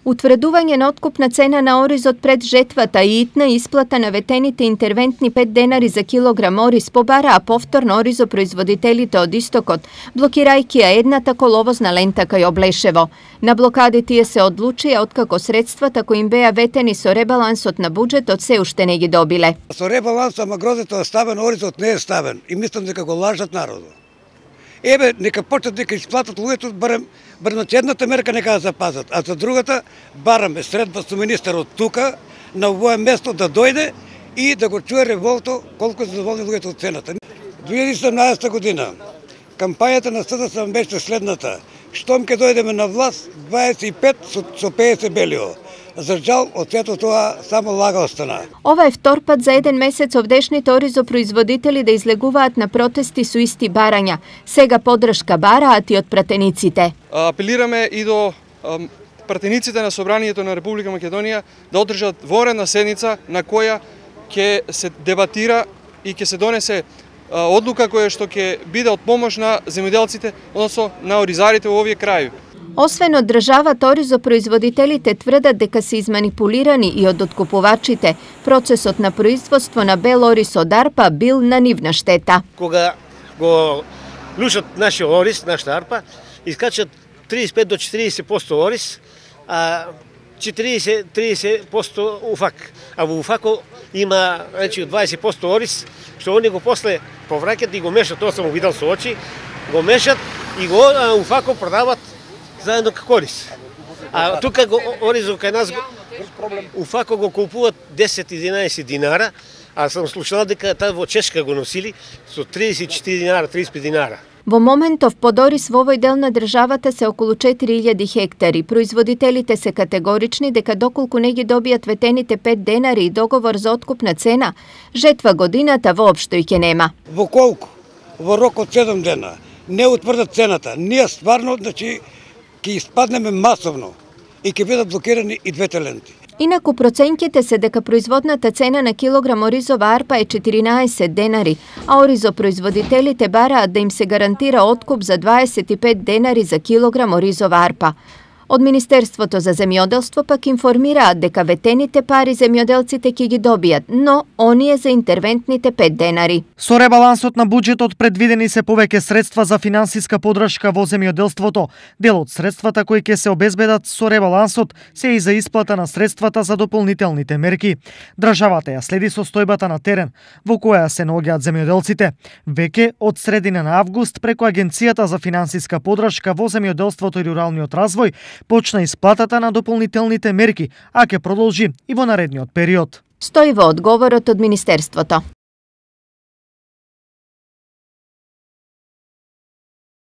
Утврдување на откупна цена на оризот пред жетвата и итна исплата на ветените интервентни 5 денари за килограм ориз побараа повторно оризопроизводителите од истокот, блокирајќи ја едната коловозна лента кај Облешево. На блокади тие се одлучија откако средствата кои им беа ветени со ребалансот на буџетот се уште не ги добиле. Со ребалансот ама грозето е ставен, оризот не е ставен и мислам дека го лажат народот. Ебе, нека почнат дека исплатат луѓето, барем едната мерка нека да запазат, а за другата бараме средба со министерот тука, на овое место да дојде и да го чуе револто колку задоволни луѓето од цената. 2017 година кампањата на СДСМ беше следната: штом ке дојдеме на власт, 25 со 50 белио. За жал, од сето тоа само лага остана. Ова е втор пат за еден месец овдешните оризопроизводители да излегуваат на протести со исти барања. Сега поддршка бараат и од пратениците. Апелираме и до пратениците на Собранието на Република Македонија да одржат воредна седница на која ќе се дебатира и ќе се донесе одлука која што ќе биде од помош на земјоделците, односно на оризарите во овие крајови. Освен од државата, оризопроизводителите тврдат дека се изманипулирани и од откупувачите. Процесот на производство на бел ориз од арпа бил на нивна штета. Кога го лушат нашиот ориз, нашата арпа, искачат 35 до 40% ориз, а 40% уфак. А во уфако има 20% ориз, што они го после повраќат и го мешат, тоа сам видел со очи, го мешат и го уфако продават заедно како ориз. А тука го оризот кај нас уфако го купуваат 10-11 динара, а сам слушал дека таа во Чешка го носили со 34 динара, 35 динара. Во моментов под ориз во овој дел на државата се околу 4000 хектари. Производителите се категорични дека доколку не ги добијат ветените 5 денари и договор за откупна цена, жетва годината воопшто и ќе нема. Во колку? Во рок од 7 дена не утврдат цената. Ние стварно, ќе испаднеме масовно и ќе бидат блокирани и двете ленти. Инаку проценките се дека производната цена на килограм оризова арпа е 14 денари, а оризопроизводителите бараат да им се гарантира откуп за 25 денари за килограм оризова арпа. Од Министерството за земјоделство пак информираат дека ветените пари земјоделците ќе ги добијат, но оние за интервентните 5 денари. Со ребалансот на буџетот предвидени се повеќе средства за финансиска поддршка во земјоделството. Дел од средствата кои ќе се обезбедат со ребалансот се и за исплата на средствата за дополнителните мерки. Државата ја следи состојбата на терен, во која се наоѓаат земјоделците. Веќе од средина на август преку Агенцијата за финансиска поддршка во земјоделството и руралниот развој почна исплатата на дополнителните мерки, а ќе продолжи и во наредниот период. Стои во одговорот од Министерството.